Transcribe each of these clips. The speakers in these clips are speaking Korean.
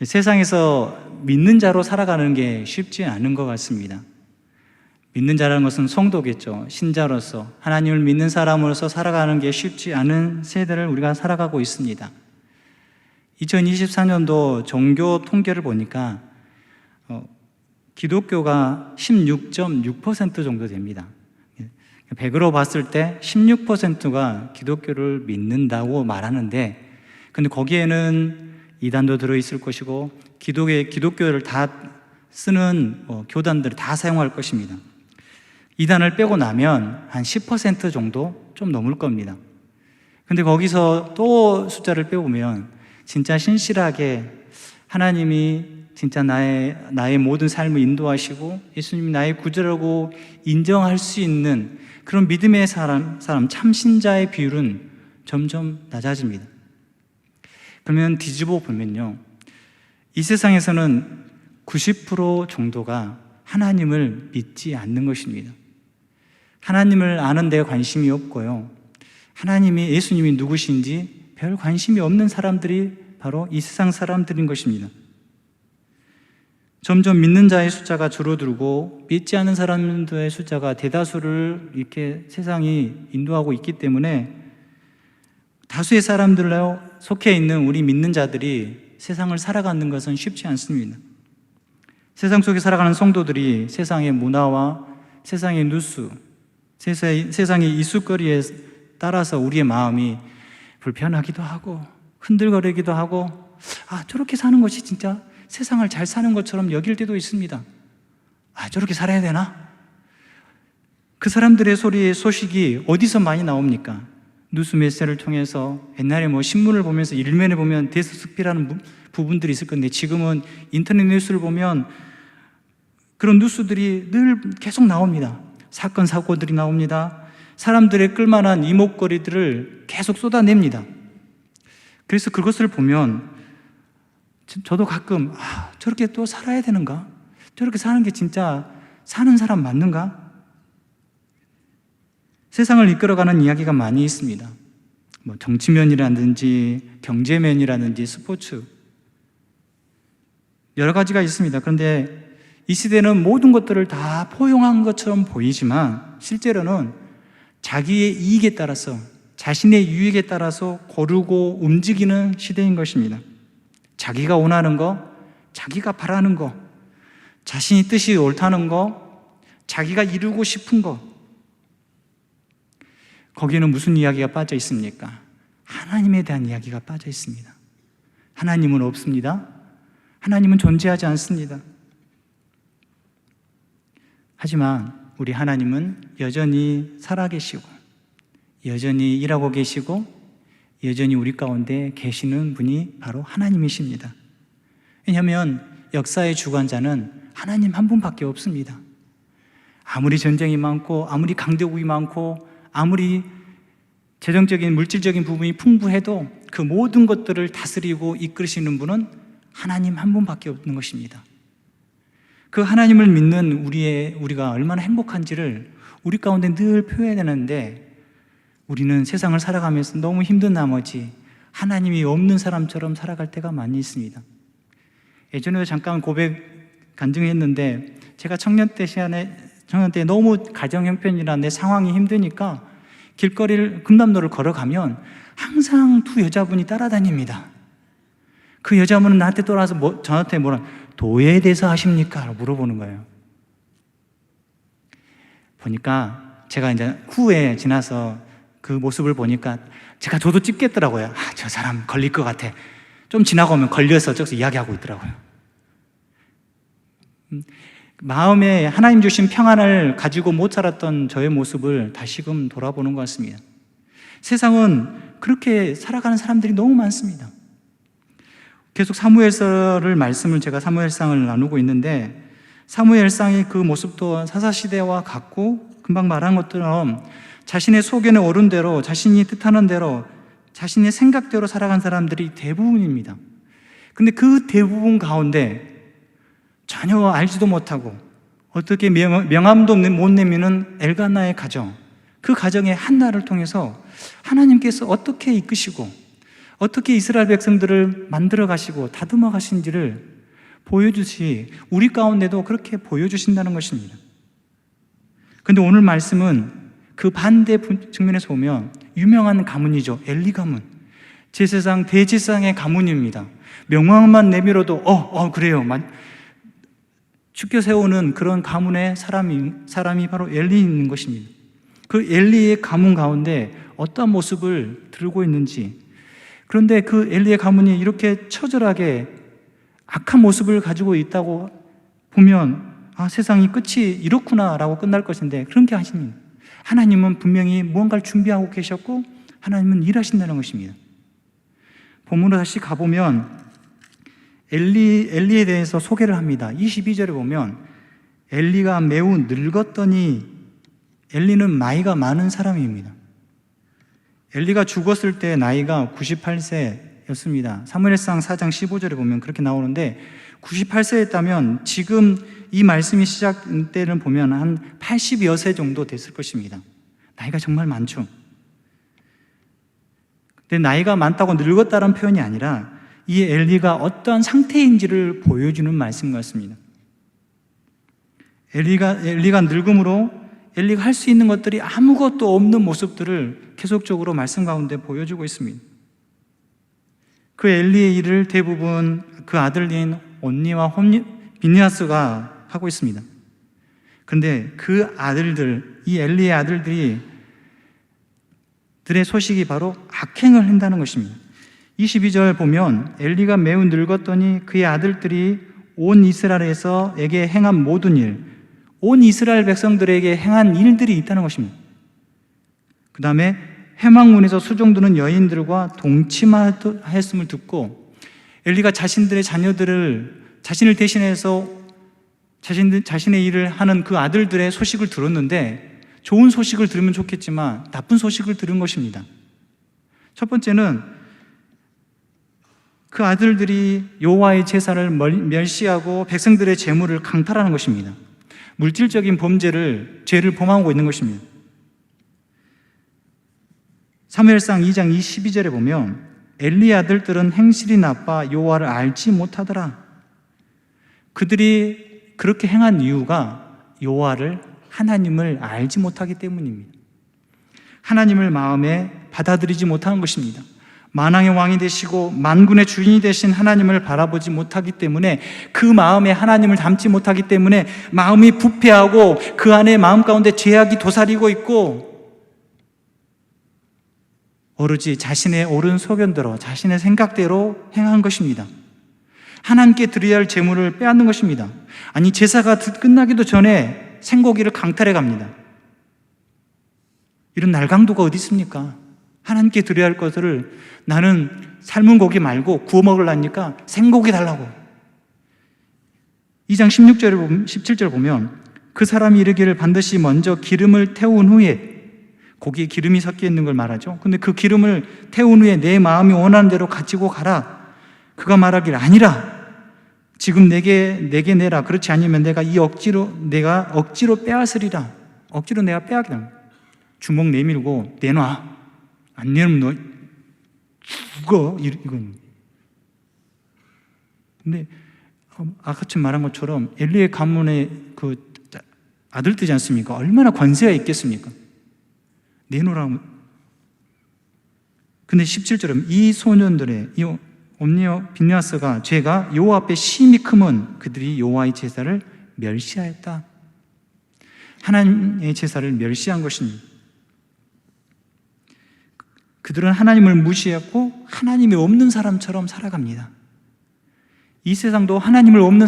세상에서 믿는 자로 살아가는 게 쉽지 않은 것 같습니다. 믿는 자라는 것은 성도겠죠. 신자로서 하나님을 믿는 사람으로서 살아가는 게 쉽지 않은 세대를 우리가 살아가고 있습니다. 2024년도 종교 통계를 보니까 기독교가 16.6% 정도 됩니다. 100으로 봤을 때 16%가 기독교를 믿는다고 말하는데, 근데 거기에는 이단도 들어있을 것이고 기독교를 다 쓰는 교단들을 다 사용할 것입니다. 이단을 빼고 나면 한 10% 정도 좀 넘을 겁니다. 근데 거기서 또 숫자를 빼보면 진짜 신실하게 하나님이 진짜 나의 모든 삶을 인도하시고 예수님이 나의 구주라고 인정할 수 있는 그런 믿음의 사람 참신자의 비율은 점점 낮아집니다. 그러면 뒤집어 보면요, 이 세상에서는 90% 정도가 하나님을 믿지 않는 것입니다. 하나님을 아는 데 관심이 없고요, 하나님이, 예수님이 누구신지 별 관심이 없는 사람들이 바로 이 세상 사람들인 것입니다. 점점 믿는 자의 숫자가 줄어들고 믿지 않는 사람들의 숫자가 대다수를 이렇게 세상이 인도하고 있기 때문에 다수의 사람들로 속해 있는 우리 믿는 자들이 세상을 살아가는 것은 쉽지 않습니다. 세상 속에 살아가는 성도들이 세상의 문화와 세상의 뉴스, 세상의 이슈거리에 따라서 우리의 마음이 불편하기도 하고 흔들거리기도 하고, 저렇게 사는 것이 진짜 세상을 잘 사는 것처럼 여길 때도 있습니다. 저렇게 살아야 되나? 그 사람들의 소식이 어디서 많이 나옵니까? 뉴스 매체를 통해서. 옛날에 신문을 보면서 일면에 보면 데스스피라는 부분들이 있을 건데, 지금은 인터넷 뉴스를 보면 그런 뉴스들이 늘 계속 나옵니다. 사건, 사고들이 나옵니다. 사람들의 끌만한 이목거리들을 계속 쏟아냅니다. 그래서 그것을 보면 저도 가끔 저렇게 또 살아야 되는가? 저렇게 사는 게 진짜 사는 사람 맞는가? 세상을 이끌어가는 이야기가 많이 있습니다. 정치면이라든지 경제면이라든지 스포츠, 여러 가지가 있습니다. 그런데 이 시대는 모든 것들을 다 포용한 것처럼 보이지만 실제로는 자기의 이익에 따라서, 자신의 유익에 따라서 고르고 움직이는 시대인 것입니다. 자기가 원하는 거, 자기가 바라는 거, 자신이 뜻이 옳다는 거, 자기가 이루고 싶은 거, 거기에는 무슨 이야기가 빠져 있습니까? 하나님에 대한 이야기가 빠져 있습니다. 하나님은 없습니다. 하나님은 존재하지 않습니다. 하지만 우리 하나님은 여전히 살아계시고 여전히 일하고 계시고 여전히 우리 가운데 계시는 분이 바로 하나님이십니다. 왜냐하면 역사의 주관자는 하나님 한 분밖에 없습니다. 아무리 전쟁이 많고 아무리 강대국이 많고 아무리 재정적인 물질적인 부분이 풍부해도 그 모든 것들을 다스리고 이끌으시는 분은 하나님 한 분밖에 없는 것입니다. 그 하나님을 믿는 우리가 얼마나 행복한지를 우리 가운데 늘 표현하는데, 우리는 세상을 살아가면서 너무 힘든 나머지 하나님이 없는 사람처럼 살아갈 때가 많이 있습니다. 예전에도 잠깐 간증했는데, 제가 청년 때 너무 가정 형편이나 내 상황이 힘드니까 길거리를, 금남로를 걸어가면 항상 두 여자분이 따라다닙니다. 그 여자분은 나한테 돌아와서 저한테 도에 대해서 하십니까? 라고 물어보는 거예요. 보니까 제가 이제 후에 지나서 그 모습을 보니까 저도 찍겠더라고요. 저 사람 걸릴 것 같아. 좀 지나고 오면 걸려서 저기서 이야기하고 있더라고요. 마음에 하나님 주신 평안을 가지고 못 살았던 저의 모습을 다시금 돌아보는 것 같습니다. 세상은 그렇게 살아가는 사람들이 너무 많습니다. 계속 사무엘서를 말씀을, 제가 사무엘상을 나누고 있는데, 사무엘상의 그 모습도 사사시대와 같고 금방 말한 것처럼 자신의 소견에 오른 대로, 자신이 뜻하는 대로, 자신의 생각대로 살아간 사람들이 대부분입니다. 근데 그 대부분 가운데 전혀 알지도 못하고 어떻게 명함도 못 내미는 엘가나의 가정, 그 가정의 한나를 통해서 하나님께서 어떻게 이끄시고 어떻게 이스라엘 백성들을 만들어 가시고 다듬어 가신지를 보여주시, 우리 가운데도 그렇게 보여주신다는 것입니다. 근데 오늘 말씀은 그 반대 측면에서 보면 유명한 가문이죠. 엘리 가문. 제사장 대제사장의 가문입니다. 명망만 내밀어도 그래요. 죽여 세우는 그런 가문의 사람이 바로 엘리인 것입니다. 그 엘리의 가문 가운데 어떠한 모습을 들고 있는지, 그런데 그 엘리의 가문이 이렇게 처절하게 악한 모습을 가지고 있다고 보면 세상이 끝이 이렇구나라고 끝날 것인데 그런 게 아닙니다. 하나님은 분명히 무언가를 준비하고 계셨고 하나님은 일하신다는 것입니다. 본문으로 다시 가보면 엘리에 대해서 소개를 합니다. 22절에 보면 엘리가 매우 늙었더니, 엘리는 나이가 많은 사람입니다. 엘리가 죽었을 때 나이가 98세였습니다. 사무엘상 4장 15절에 보면 그렇게 나오는데 98세였다면 지금 이 말씀이 시작된 때를 보면 한 80여 세 정도 됐을 것입니다. 나이가 정말 많죠. 근데 나이가 많다고 늙었다는 표현이 아니라 이 엘리가 어떠한 상태인지를 보여주는 말씀 같습니다. 엘리가 늙음으로 엘리가 할 수 있는 것들이 아무것도 없는 모습들을 계속적으로 말씀 가운데 보여주고 있습니다. 그 엘리의 일을 대부분 그 아들인 온니와 비느하스가 하고 있습니다. 그런데 그 아들들, 이 엘리의 아들들의 소식이 바로 악행을 한다는 것입니다. 22절 보면 엘리가 매우 늙었더니 그의 아들들이 온 이스라엘에게 행한 모든 일, 온 이스라엘 백성들에게 행한 일들이 있다는 것입니다. 그 다음에 회막문에서 수종드는 여인들과 동침하였음을 듣고 엘리가 자신들의 자신을 대신해서 자신의 일을 하는 그 아들들의 소식을 들었는데, 좋은 소식을 들으면 좋겠지만 나쁜 소식을 들은 것입니다. 첫 번째는 그 아들들이 여호와의 제사를 멸시하고 백성들의 재물을 강탈하는 것입니다. 물질적인 죄를 범하고 있는 것입니다. 사무엘상 2장 22절에 보면 엘리의 아들들은 행실이 나빠 여호와를 알지 못하더라. 그들이 그렇게 행한 이유가 하나님을 알지 못하기 때문입니다. 하나님을 마음에 받아들이지 못하는 것입니다. 만왕의 왕이 되시고 만군의 주인이 되신 하나님을 바라보지 못하기 때문에, 그 마음에 하나님을 담지 못하기 때문에 마음이 부패하고 그 안에 마음 가운데 죄악이 도사리고 있고, 오로지 자신의 옳은 소견대로 자신의 생각대로 행한 것입니다. 하나님께 드려야 할 제물을 빼앗는 것입니다. 아니, 제사가 끝나기도 전에 생고기를 강탈해 갑니다. 이런 날강도가 어디 있습니까? 하나님께 드려야 할 것을 나는 삶은 고기 말고 구워 먹으려니까 생고기 달라고. 2장 17절 보면 그 사람이 이르기를 반드시 먼저 기름을 태운 후에, 고기에 기름이 섞여 있는 걸 말하죠. 근데 그 기름을 태운 후에 내 마음이 원하는 대로 가지고 가라. 그가 말하길 아니라 지금 내게 내라. 그렇지 않으면 내가 억지로 빼앗으리라. 억지로 내가 빼앗기다. 주먹 내밀고 내놔. 안 내면 너 죽어. 이건. 근데 아까처럼 말한 것처럼 엘리의 가문의 그 아들들이지 않습니까? 얼마나 권세가 있겠습니까? 내놓으라고. 근데 17절에 이 소년들의 온니와 비느하스가 죄가 여호와 앞에 심히 크면 그들이 여호와의 제사를 멸시하였다. 하나님의 제사를 멸시한 것입니다. 그들은 하나님을 무시했고 하나님이 없는 사람처럼 살아갑니다. 이 세상도 하나님을 없는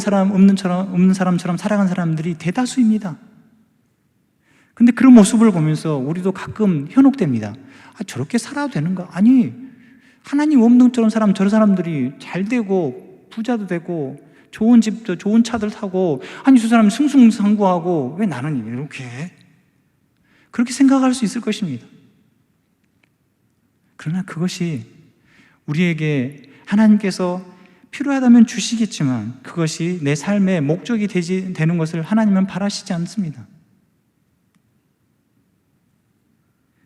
사람처럼 살아간 사람들이 대다수입니다. 근데 그런 모습을 보면서 우리도 가끔 현혹됩니다. 저렇게 살아도 되는가? 아니, 하나님 없는 저런 사람들이 잘 되고 부자도 되고 좋은 집도 좋은 차들 타고, 아니 저 사람은 승승장구하고 왜 나는 이렇게 해? 그렇게 생각할 수 있을 것입니다. 그러나 그것이 우리에게 하나님께서 필요하다면 주시겠지만 그것이 내 삶의 목적이 되는 것을 하나님은 바라시지 않습니다.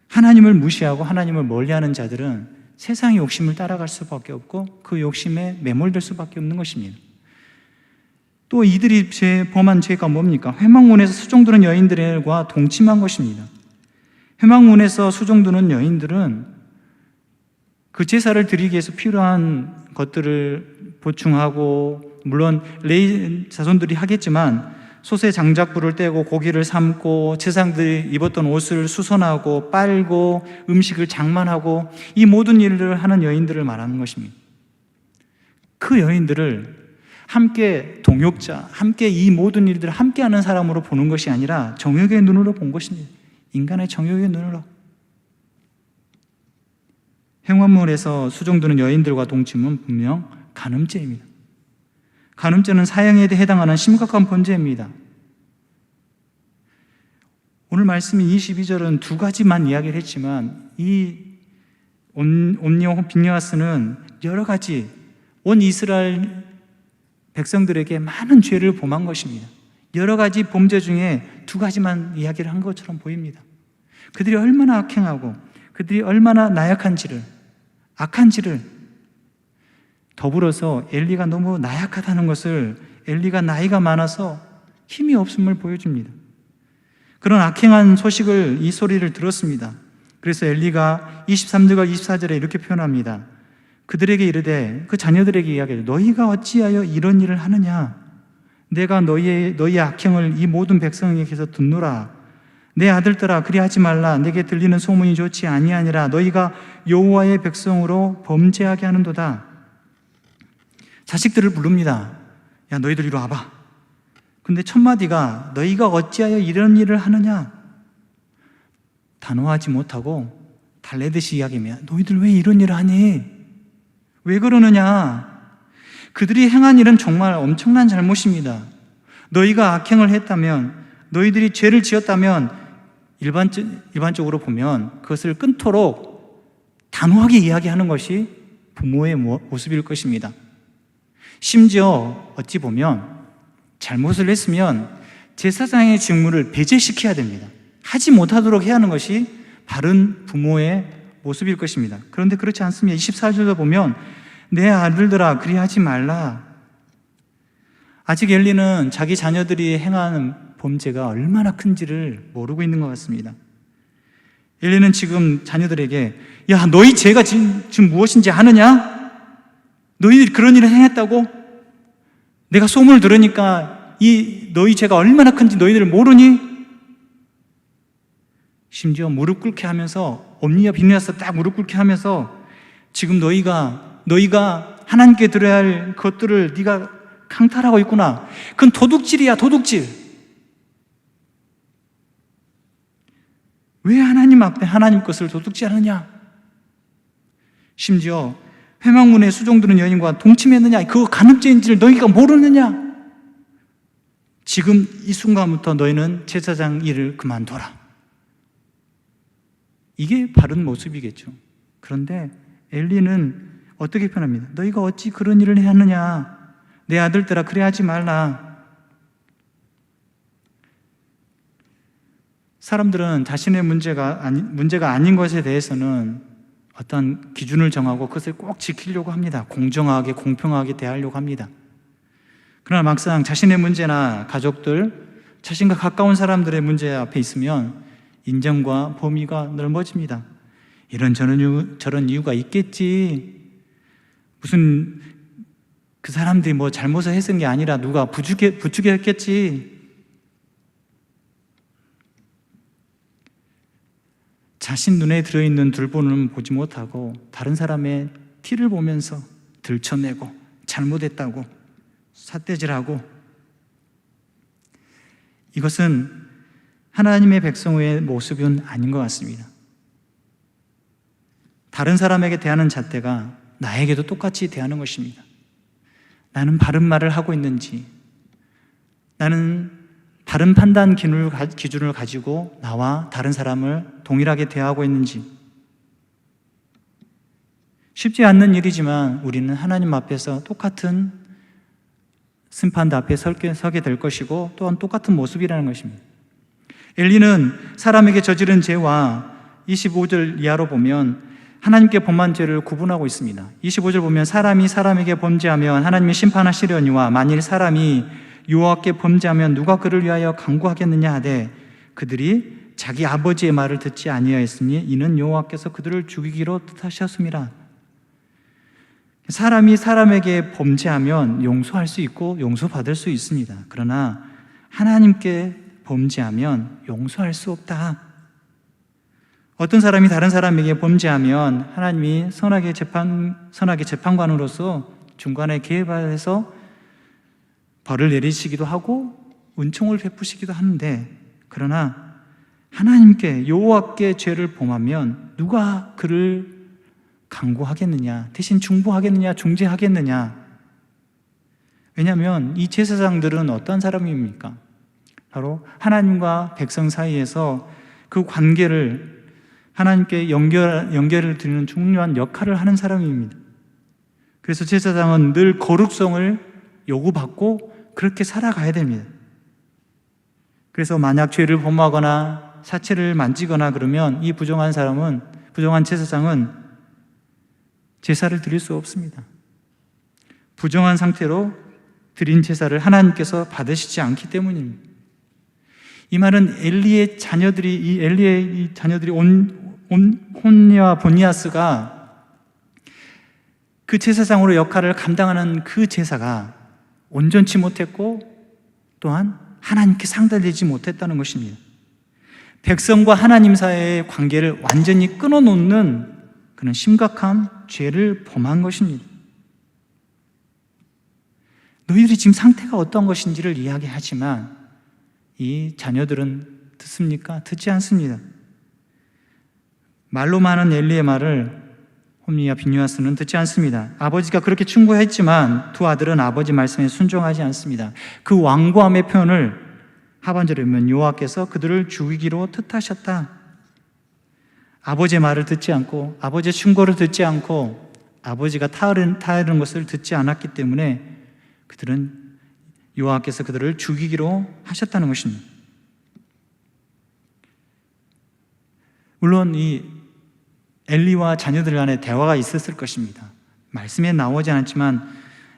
하나님을 무시하고 하나님을 멀리하는 자들은 세상의 욕심을 따라갈 수밖에 없고 그 욕심에 매몰될 수밖에 없는 것입니다. 또 이들이 범한 죄가 뭡니까? 회막문에서 수종드는 여인들과 동침한 것입니다. 회막문에서 수종드는 여인들은 그 제사를 드리기 위해서 필요한 것들을 보충하고, 물론 레위 자손들이 하겠지만 솥에 장작불을 떼고 고기를 삶고 제사장들이 입었던 옷을 수선하고 빨고 음식을 장만하고, 이 모든 일들을 하는 여인들을 말하는 것입니다. 그 여인들을 함께 동역자, 함께 이 모든 일들을 함께하는 사람으로 보는 것이 아니라 정욕의 눈으로 본 것입니다. 인간의 정욕의 눈으로. 회막문에서 수종드는 여인들과 동침은 분명 간음죄입니다. 간음죄는 사형에 해당하는 심각한 범죄입니다. 오늘 말씀이 22절은 두 가지만 이야기를 했지만 이 옴니오 비니아스는 여러 가지 온 이스라엘 백성들에게 많은 죄를 범한 것입니다. 여러 가지 범죄 중에 두 가지만 이야기를 한 것처럼 보입니다. 그들이 얼마나 악행하고 그들이 얼마나 나약한지를, 악한지를, 더불어서 엘리가 너무 나약하다는 것을, 엘리가 나이가 많아서 힘이 없음을 보여줍니다. 그런 악행한 소식을, 이 소리를 들었습니다. 그래서 엘리가 23절과 24절에 이렇게 표현합니다. 그들에게 이르되, 그 자녀들에게 이야기하되, 너희가 어찌하여 이런 일을 하느냐? 내가 너희의 악행을 이 모든 백성에게서 듣노라. 내 아들들아, 그리하지 말라. 내게 들리는 소문이 좋지 아니하니라. 너희가 여호와의 백성으로 범죄하게 하는도다. 자식들을 부릅니다. 야, 너희들 이리 와봐. 근데 첫 마디가 너희가 어찌하여 이런 일을 하느냐? 단호하지 못하고 달래듯이 이야기합니다. 너희들 왜 이런 일을 하니? 왜 그러느냐? 그들이 행한 일은 정말 엄청난 잘못입니다. 너희가 악행을 했다면, 너희들이 죄를 지었다면 일반적으로 보면 그것을 끊도록 단호하게 이야기하는 것이 부모의 모습일 것입니다. 심지어 어찌 보면 잘못을 했으면 제사장의 직무를 배제시켜야 됩니다. 하지 못하도록 해야 하는 것이 바른 부모의 모습일 것입니다. 그런데 그렇지 않습니다. 24절도 보면 내 아들들아, 그리하지 말라. 아직 엘리는 자기 자녀들이 행하는 범죄가 얼마나 큰지를 모르고 있는 것 같습니다. 엘리는 지금 자녀들에게, 야, 너희 죄가 지금 무엇인지 아느냐? 너희들이 그런 일을 행했다고? 내가 소문을 들으니까 너희 죄가 얼마나 큰지 너희들 모르니? 심지어 무릎 꿇게 하면서, 옴니와 비느하스 딱 무릎 꿇게 하면서, 지금 너희가 하나님께 드려야 할 것들을 네가 강탈하고 있구나. 그건 도둑질이야, 도둑질. 왜 하나님 앞에 하나님 것을 도둑질하느냐? 심지어 회막문에 수종드는 여인과 동침했느냐? 그거 간음죄인지를 너희가 모르느냐? 지금 이 순간부터 너희는 제사장 일을 그만둬라. 이게 바른 모습이겠죠. 그런데 엘리는 어떻게 표현합니다? 너희가 어찌 그런 일을 하느냐? 내 아들들아, 그래 하지 말라. 사람들은 자신의 문제가 아닌 것에 대해서는 어떤 기준을 정하고 그것을 꼭 지키려고 합니다. 공정하게, 공평하게 대하려고 합니다. 그러나 막상 자신의 문제나 가족들, 자신과 가까운 사람들의 문제 앞에 있으면 인정과 범위가 넓어집니다. 이런 저런 이유가 있겠지. 무슨 그 사람들이 뭐 잘못을 했은 게 아니라 누가 부추게 했겠지. 자신 눈에 들어있는 둘보는 보지 못하고 다른 사람의 티를 보면서 들춰내고 잘못했다고 삿대질하고, 이것은 하나님의 백성의 모습은 아닌 것 같습니다. 다른 사람에게 대하는 잣대가 나에게도 똑같이 대하는 것입니다. 나는 바른 말을 하고 있는지, 나는 바른 판단 기준을 가지고 나와 다른 사람을 동일하게 대하고 있는지. 쉽지 않는 일이지만 우리는 하나님 앞에서 똑같은 심판대 앞에 서게 될 것이고, 또한 똑같은 모습이라는 것입니다. 엘리는 사람에게 저지른 죄와 25절 이하로 보면 하나님께 범한 죄를 구분하고 있습니다. 25절 보면 사람이 사람에게 범죄하면 하나님이 심판하시려니와 만일 사람이 여호와께 범죄하면 누가 그를 위하여 간구하겠느냐 하되 그들이 자기 아버지의 말을 듣지 아니하였으니 이는 여호와께서 그들을 죽이기로 뜻하셨음이라. 사람이 사람에게 범죄하면 용서할 수 있고 용서받을 수 있습니다. 그러나 하나님께 범죄하면 용서할 수 없다. 어떤 사람이 다른 사람에게 범죄하면 하나님이 선하게 재판관으로서 중간에 개입해서 벌을 내리시기도 하고 은총을 베푸시기도 하는데, 그러나 하나님께 여호와께 죄를 범하면 누가 그를 강구하겠느냐, 대신 중보하겠느냐, 중재하겠느냐? 왜냐하면 이 제사장들은 어떤 사람입니까? 바로 하나님과 백성 사이에서 그 관계를 하나님께 연결을 드리는 중요한 역할을 하는 사람입니다. 그래서 제사장은 늘 거룩성을 요구받고 그렇게 살아가야 됩니다. 그래서 만약 죄를 범하거나 사체를 만지거나 그러면 이 부정한 제사장은 제사를 드릴 수 없습니다. 부정한 상태로 드린 제사를 하나님께서 받으시지 않기 때문입니다. 이 말은 엘리의 자녀들이 혼니와 보니아스가 그 제사장으로 역할을 감당하는 그 제사가 온전치 못했고 또한 하나님께 상달되지 못했다는 것입니다. 백성과 하나님 사이의 관계를 완전히 끊어놓는 그런 심각한 죄를 범한 것입니다. 너희들이 지금 상태가 어떤 것인지를 이야기하지만 이 자녀들은 듣습니까? 듣지 않습니다. 말로 많은 엘리의 말을 홈리와 비누아스는 듣지 않습니다. 아버지가 그렇게 충고했지만 두 아들은 아버지 말씀에 순종하지 않습니다. 그 완고함의 표현을 하반절에 보면 여호와께서 그들을 죽이기로 뜻하셨다. 아버지의 말을 듣지 않고 아버지의 충고를 듣지 않고 아버지가 타이르는 것을 듣지 않았기 때문에 그들은 여호와께서 그들을 죽이기로 하셨다는 것입니다. 물론 이 엘리와 자녀들 간의 대화가 있었을 것입니다. 말씀에 나오지 않았지만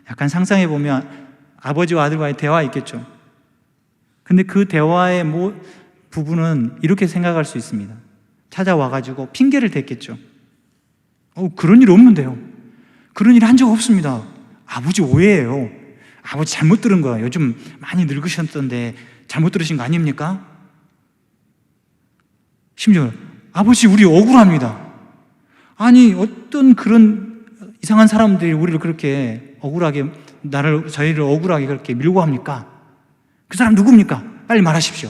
약간 상상해 보면 아버지와 아들과의 대화가 있겠죠. 근데 그 대화의 부분은 이렇게 생각할 수 있습니다. 찾아와가지고 핑계를 댔겠죠. 그런 일 없는데요. 그런 일 한 적 없습니다. 아버지 오해예요. 아버지 잘못 들은 거예요. 요즘 많이 늙으셨던데 잘못 들으신 거 아닙니까? 심지어 아버지 우리 억울합니다. 아니 어떤 그런 이상한 사람들이 우리를 그렇게 억울하게 저희를 억울하게 그렇게 밀고 합니까? 그 사람 누굽니까? 빨리 말하십시오.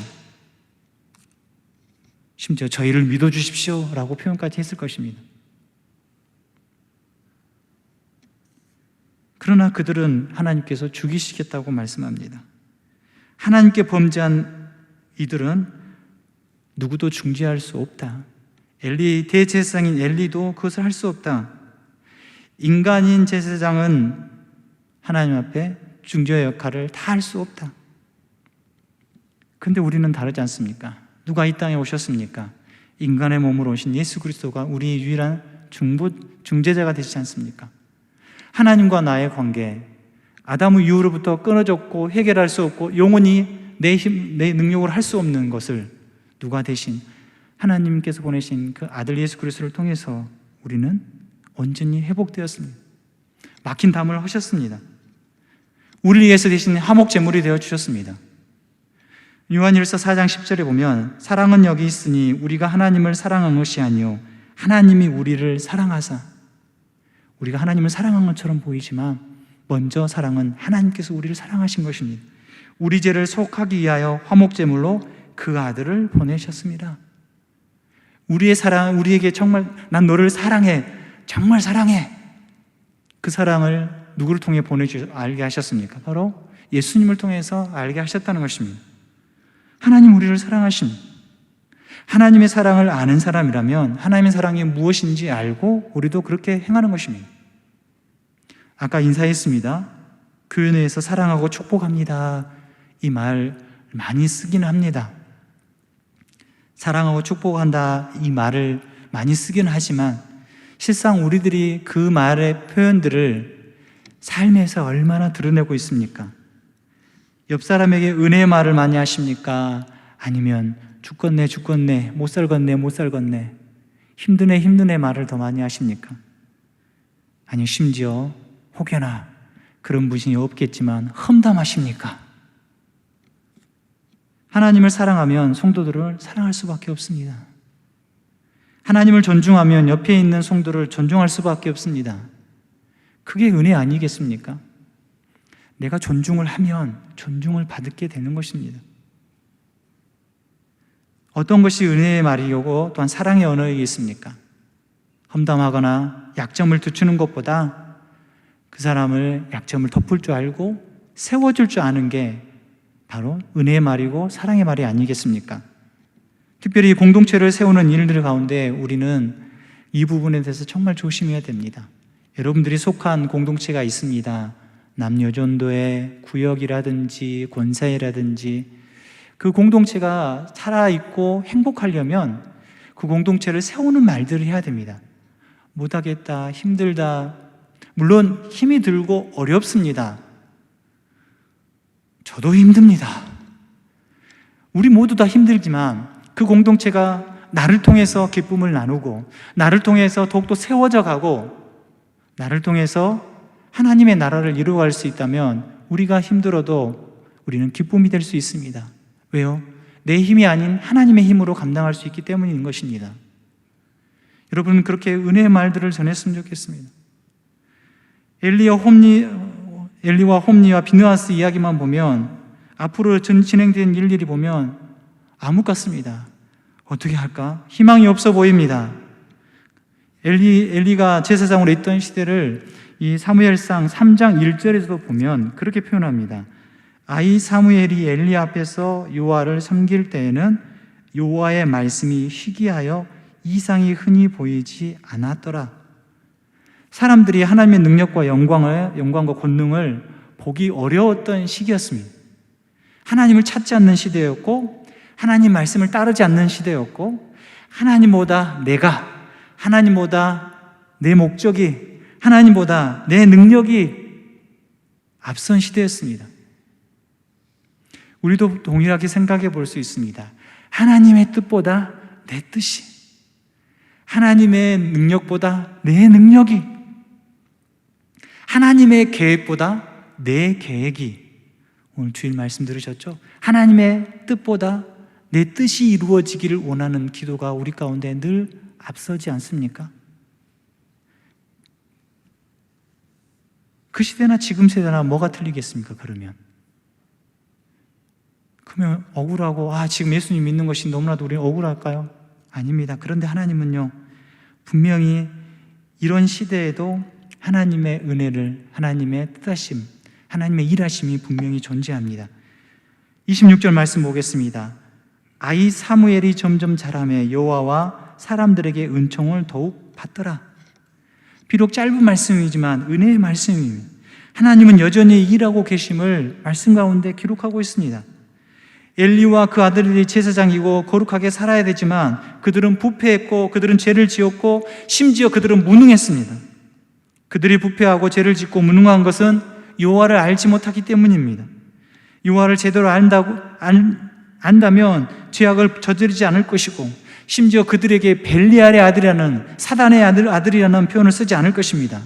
심지어 저희를 믿어주십시오 라고 표현까지 했을 것입니다. 그러나 그들은 하나님께서 죽이시겠다고 말씀합니다. 하나님께 범죄한 이들은 누구도 중재할 수 없다. 대제사장인 엘리도 그것을 할 수 없다. 인간인 제사장은 하나님 앞에 중재의 역할을 다 할 수 없다. 근데 우리는 다르지 않습니까? 누가 이 땅에 오셨습니까? 인간의 몸으로 오신 예수 그리스도가 우리의 유일한 중재자가 되시지 않습니까? 하나님과 나의 관계, 아담 이후로부터 끊어졌고 해결할 수 없고 영원히 내 능력으로 할 수 없는 것을 누가 대신 하나님께서 보내신 그 아들 예수 그리스도를 통해서 우리는 온전히 회복되었습니다. 막힌 담을 하셨습니다. 우리를 위해서 대신 화목 제물이 되어 주셨습니다. 요한일서 4장 10절에 보면 사랑은 여기 있으니 우리가 하나님을 사랑한 것이 아니요 하나님이 우리를 사랑하사, 우리가 하나님을 사랑한 것처럼 보이지만 먼저 사랑은 하나님께서 우리를 사랑하신 것입니다. 우리 죄를 속하기 위하여 화목제물로 그 아들을 보내셨습니다. 우리의 사랑, 우리에게 정말 난 너를 사랑해, 정말 사랑해. 그 사랑을 누구를 통해 알게 하셨습니까? 바로 예수님을 통해서 알게 하셨다는 것입니다. 하나님 우리를 사랑하십니다. 하나님의 사랑을 아는 사람이라면 하나님의 사랑이 무엇인지 알고 우리도 그렇게 행하는 것입니다. 아까 인사했습니다. 교회에서 사랑하고 축복합니다. 이 말 많이 쓰기는 합니다. 사랑하고 축복한다 이 말을 많이 쓰기는 하지만 실상 우리들이 그 말의 표현들을 삶에서 얼마나 드러내고 있습니까? 옆 사람에게 은혜의 말을 많이 하십니까? 아니면 죽겠네, 못 살겠네, 힘드네 말을 더 많이 하십니까? 아니, 심지어 혹여나 그런 분이 없겠지만 험담하십니까? 하나님을 사랑하면 성도들을 사랑할 수밖에 없습니다. 하나님을 존중하면 옆에 있는 성도를 존중할 수밖에 없습니다. 그게 은혜 아니겠습니까? 내가 존중을 하면 존중을 받게 되는 것입니다. 어떤 것이 은혜의 말이고 또한 사랑의 언어이겠습니까? 험담하거나 약점을 늦추는 것보다 그 사람을 약점을 덮을 줄 알고 세워줄 줄 아는 게 바로 은혜의 말이고 사랑의 말이 아니겠습니까? 특별히 공동체를 세우는 일들 가운데 우리는 이 부분에 대해서 정말 조심해야 됩니다. 여러분들이 속한 공동체가 있습니다. 남녀전도회, 구역이라든지 권사회라든지 그 공동체가 살아있고 행복하려면 그 공동체를 세우는 말들을 해야 됩니다. 못하겠다, 힘들다. 물론 힘이 들고 어렵습니다. 저도 힘듭니다. 우리 모두 다 힘들지만 그 공동체가 나를 통해서 기쁨을 나누고 나를 통해서 더욱더 세워져 가고 나를 통해서 하나님의 나라를 이루어갈 수 있다면 우리가 힘들어도 우리는 기쁨이 될 수 있습니다. 왜요? 내 힘이 아닌 하나님의 힘으로 감당할 수 있기 때문인 것입니다. 여러분, 그렇게 은혜의 말들을 전했으면 좋겠습니다. 엘리와 홈리와 비느하스 이야기만 보면 앞으로 진행된 일들이 보면 암흑 같습니다. 어떻게 할까? 희망이 없어 보입니다. 엘리가 제사장으로 있던 시대를 이 사무엘상 3장 1절에서도 보면 그렇게 표현합니다. 아이 사무엘이 엘리 앞에서 여호와를 섬길 때에는 여호와의 말씀이 희귀하여 이상이 흔히 보이지 않았더라. 사람들이 하나님의 능력과 영광과 권능을 보기 어려웠던 시기였습니다. 하나님을 찾지 않는 시대였고 하나님 말씀을 따르지 않는 시대였고 하나님보다 하나님보다 내 목적이, 하나님보다 내 능력이 앞선 시대였습니다. 우리도 동일하게 생각해 볼 수 있습니다. 하나님의 뜻보다 내 뜻이, 하나님의 능력보다 내 능력이, 하나님의 계획보다 내 계획이, 오늘 주일 말씀 들으셨죠? 하나님의 뜻보다 내 뜻이 이루어지기를 원하는 기도가 우리 가운데 늘 앞서지 않습니까? 그 시대나 지금 세대나 뭐가 틀리겠습니까? 그러면 억울하고 지금 예수님 믿는 것이 너무나도 우리는 억울할까요? 아닙니다. 그런데 하나님은요, 분명히 이런 시대에도 하나님의 은혜를, 하나님의 뜻하심, 하나님의 일하심이 분명히 존재합니다. 26절 말씀 보겠습니다. 아이 사무엘이 점점 자라매 여호와와 사람들에게 은총을 더욱 받더라. 비록 짧은 말씀이지만 은혜의 말씀입니다. 하나님은 여전히 일하고 계심을 말씀 가운데 기록하고 있습니다. 엘리와 그 아들들이 제사장이고 거룩하게 살아야 되지만 그들은 부패했고 그들은 죄를 지었고 심지어 그들은 무능했습니다. 그들이 부패하고 죄를 짓고 무능한 것은 여호와를 알지 못하기 때문입니다. 여호와를 제대로 안다면 죄악을 저지르지 않을 것이고 심지어 그들에게 벨리알의 아들이라는, 사단의 아들이라는 표현을 쓰지 않을 것입니다.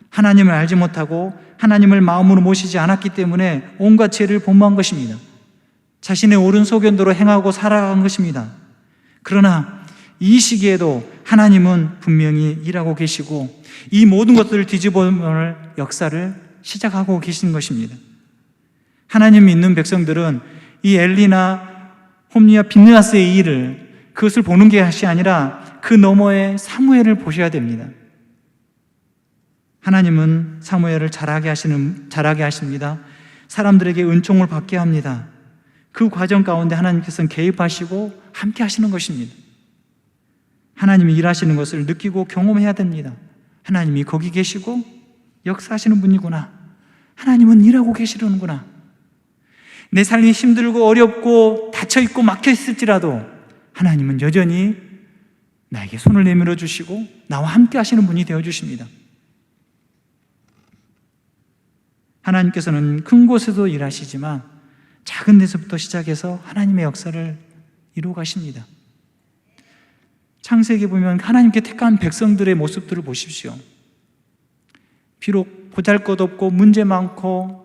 하나님을 알지 못하고 하나님을 마음으로 모시지 않았기 때문에 온갖 죄를 범한 것입니다. 자신의 옳은 소견대로 행하고 살아간 것입니다. 그러나 이 시기에도 하나님은 분명히 일하고 계시고 이 모든 것들을 뒤집어볼 역사를 시작하고 계신 것입니다. 하나님 믿는 백성들은 이 엘리나 홈리와 비느하스의 일을, 그것을 보는 것이 아니라 그 너머에 사무엘을 보셔야 됩니다. 하나님은 사무엘을 자라게 하십니다. 사람들에게 은총을 받게 합니다. 그 과정 가운데 하나님께서는 개입하시고 함께 하시는 것입니다. 하나님이 일하시는 것을 느끼고 경험해야 됩니다. 하나님이 거기 계시고 역사하시는 분이구나. 하나님은 일하고 계시려는구나. 내 삶이 힘들고 어렵고 닫혀있고 막혀있을지라도 하나님은 여전히 나에게 손을 내밀어 주시고 나와 함께 하시는 분이 되어 주십니다. 하나님께서는 큰 곳에도 일하시지만 작은 데서부터 시작해서 하나님의 역사를 이루어 가십니다. 창세기에 보면 하나님께 택한 백성들의 모습들을 보십시오. 비록 보잘것없고 문제 많고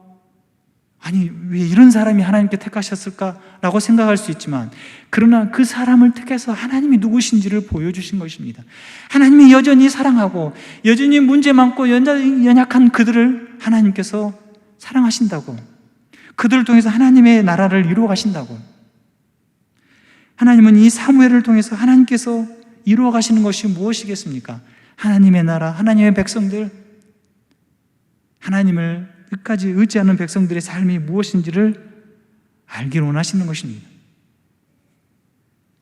아니 왜 이런 사람이 하나님께 택하셨을까라고 생각할 수 있지만 그러나 그 사람을 택해서 하나님이 누구신지를 보여주신 것입니다. 하나님이 여전히 사랑하고 여전히 문제 많고 연약한 그들을 하나님께서 사랑하신다고, 그들을 통해서 하나님의 나라를 이루어 가신다고. 하나님은 이 사무엘을 통해서 하나님께서 이루어 가시는 것이 무엇이겠습니까? 하나님의 나라, 하나님의 백성들, 하나님을 끝까지 의지하는 백성들의 삶이 무엇인지를 알기를 원하시는 것입니다.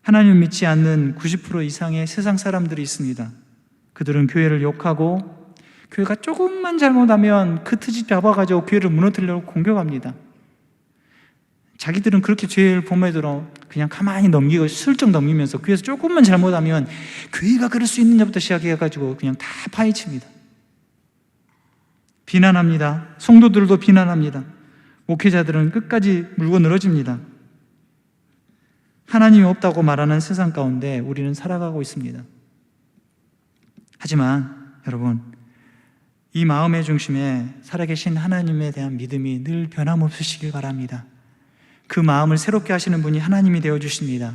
하나님을 믿지 않는 90% 이상의 세상 사람들이 있습니다. 그들은 교회를 욕하고 교회가 조금만 잘못하면 그 트집 잡아가지고 교회를 무너뜨리려고 공격합니다. 자기들은 그렇게 죄를 범해도 그냥 가만히 넘기고 슬쩍 넘기면서 교회에서 조금만 잘못하면 교회가 그럴 수 있느냐부터 시작해가지고 그냥 다 파헤칩니다. 비난합니다. 성도들도 비난합니다. 목회자들은 끝까지 물고 늘어집니다. 하나님이 없다고 말하는 세상 가운데 우리는 살아가고 있습니다. 하지만 여러분, 이 마음의 중심에 살아계신 하나님에 대한 믿음이 늘 변함없으시길 바랍니다. 그 마음을 새롭게 하시는 분이 하나님이 되어주십니다.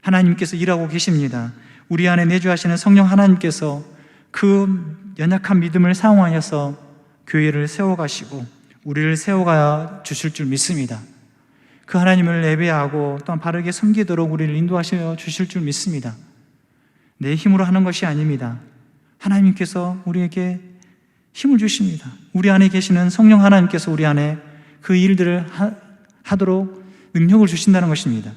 하나님께서 일하고 계십니다. 우리 안에 내주하시는 성령 하나님께서 그 연약한 믿음을 사용하여서 교회를 세워가시고 우리를 세워가 주실 줄 믿습니다. 그 하나님을 예배하고 또한 바르게 섬기도록 우리를 인도하셔 주실 줄 믿습니다. 내 힘으로 하는 것이 아닙니다. 하나님께서 우리에게 힘을 주십니다. 우리 안에 계시는 성령 하나님께서 우리 안에 그 일들을 하도록 능력을 주신다는 것입니다.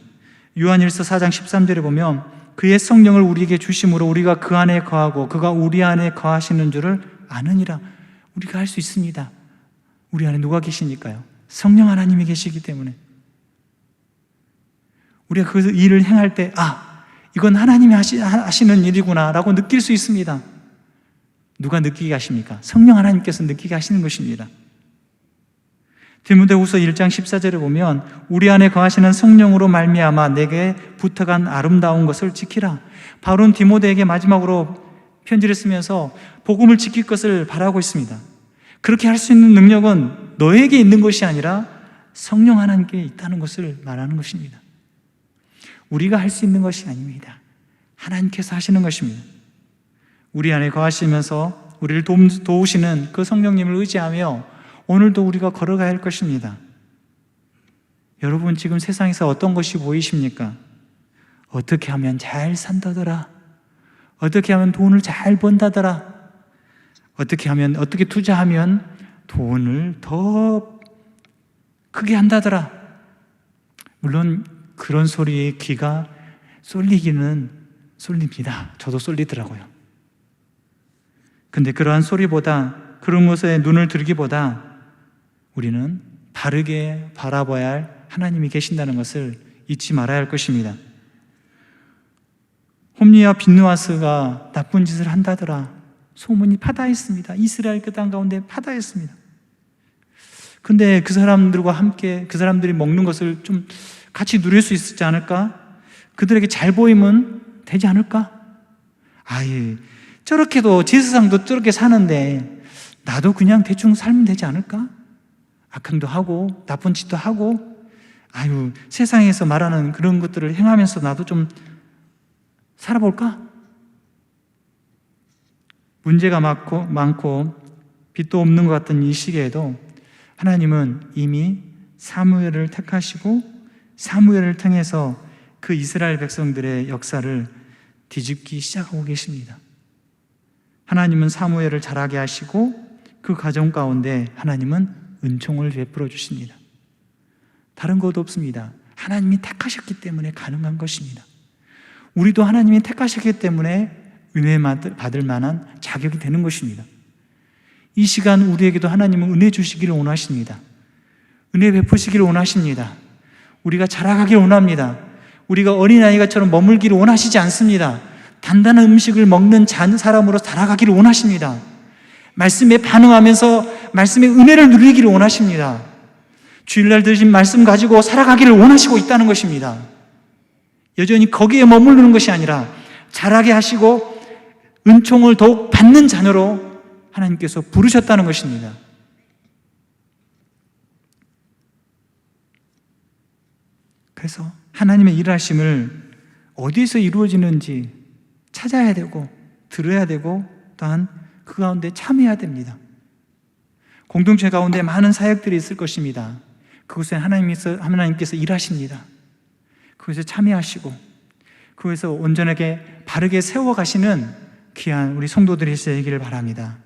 요한일서 4장 13절에 보면 그의 성령을 우리에게 주심으로 우리가 그 안에 거하고 그가 우리 안에 거하시는 줄을 아느니라. 우리가 할 수 있습니다. 우리 안에 누가 계시니까요? 성령 하나님이 계시기 때문에 우리가 그 일을 행할 때 이건 하나님이 하시는 일이구나 라고 느낄 수 있습니다. 누가 느끼게 하십니까? 성령 하나님께서 느끼게 하시는 것입니다. 디모데후서 1장 14절에 보면 우리 안에 거하시는 성령으로 말미암아 내게 부탁한 아름다운 것을 지키라. 바울은 디모데에게 마지막으로 편지를 쓰면서 복음을 지킬 것을 바라고 있습니다. 그렇게 할 수 있는 능력은 너에게 있는 것이 아니라 성령 하나님께 있다는 것을 말하는 것입니다. 우리가 할 수 있는 것이 아닙니다. 하나님께서 하시는 것입니다. 우리 안에 거하시면서 우리를 도우시는 그 성령님을 의지하며 오늘도 우리가 걸어가야 할 것입니다. 여러분, 지금 세상에서 어떤 것이 보이십니까? 어떻게 하면 잘 산다더라, 어떻게 하면 돈을 잘 번다더라, 어떻게 투자하면 돈을 더 크게 한다더라. 물론 그런 소리에 귀가 쏠리기는 쏠립니다. 저도 쏠리더라고요. 근데 그러한 소리보다, 그런 것에 눈을 들기보다 우리는 바르게 바라봐야 할 하나님이 계신다는 것을 잊지 말아야 할 것입니다. 홈리와 빈누아스가 나쁜 짓을 한다더라 소문이 파다했습니다. 이스라엘 그 땅 가운데 파다했습니다. 근데 그 사람들과 함께 그 사람들이 먹는 것을 좀 같이 누릴 수 있지 않을까? 그들에게 잘 보이면 되지 않을까? 저렇게도 제사장도 저렇게 사는데 나도 그냥 대충 살면 되지 않을까? 악행도 하고 나쁜 짓도 하고 세상에서 말하는 그런 것들을 행하면서 나도 좀 살아볼까? 문제가 많고 빛도 없는 것 같은 이 시기에도 하나님은 이미 사무엘을 택하시고 사무엘을 통해서 그 이스라엘 백성들의 역사를 뒤집기 시작하고 계십니다. 하나님은 사무엘을 자라게 하시고 그 과정 가운데 하나님은 은총을 베풀어 주십니다. 다른 것 없습니다. 하나님이 택하셨기 때문에 가능한 것입니다. 우리도 하나님이 택하셨기 때문에 은혜 받을 만한 자격이 되는 것입니다. 이 시간 우리에게도 하나님은 은혜 주시기를 원하십니다. 은혜 베푸시기를 원하십니다. 우리가 자라가기를 원합니다. 우리가 어린아이가처럼 머물기를 원하시지 않습니다. 단단한 음식을 먹는 사람으로 살아가기를 원하십니다. 말씀에 반응하면서 말씀의 은혜를 누리기를 원하십니다. 주일날 들으신 말씀 가지고 살아가기를 원하시고 있다는 것입니다. 여전히 거기에 머무르는 것이 아니라 자라게 하시고 은총을 더욱 받는 자녀로 하나님께서 부르셨다는 것입니다. 그래서 하나님의 일하심을 어디서 이루어지는지 찾아야 되고 들어야 되고 또한 그 가운데 참여해야 됩니다. 공동체 가운데 많은 사역들이 있을 것입니다. 그곳에 하나님께서 일하십니다. 그것에 참여하시고 그것에서 온전하게 바르게 세워가시는 귀한 우리 성도들이 있어야기를 바랍니다.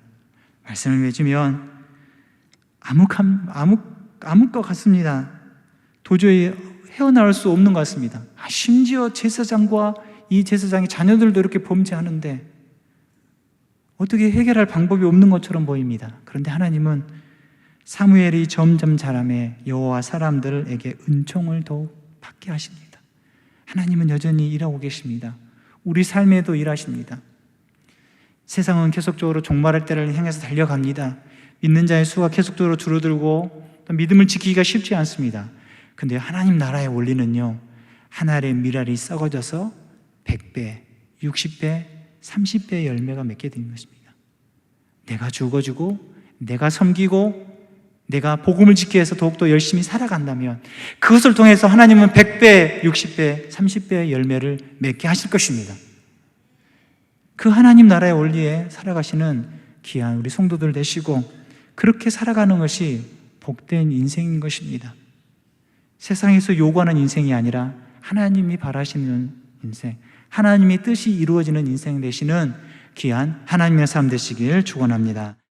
말씀을 맺으면 암흑과 같습니다. 도저히 헤어나올 수 없는 것 같습니다. 심지어 제사장과 이 제사장의 자녀들도 이렇게 범죄하는데 어떻게 해결할 방법이 없는 것처럼 보입니다. 그런데 하나님은 사무엘이 점점 자라매 여호와 사람들에게 은총을 더욱 받게 하십니다. 하나님은 여전히 일하고 계십니다. 우리 삶에도 일하십니다. 세상은 계속적으로 종말할 때를 향해서 달려갑니다. 믿는 자의 수가 계속적으로 줄어들고 또 믿음을 지키기가 쉽지 않습니다. 근데 하나님 나라의 원리는요, 한 알의 밀알이 썩어져서 100배, 60배, 30배의 열매가 맺게 되는 것입니다. 내가 죽어주고 내가 섬기고 내가 복음을 지키기 위해서 더욱더 열심히 살아간다면 그것을 통해서 하나님은 100배, 60배, 30배의 열매를 맺게 하실 것입니다. 그 하나님 나라의 원리에 살아가시는 귀한 우리 성도들 되시고 그렇게 살아가는 것이 복된 인생인 것입니다. 세상에서 요구하는 인생이 아니라 하나님이 바라시는 인생, 하나님의 뜻이 이루어지는 인생 되시는 귀한 하나님의 삶 되시길 축원합니다.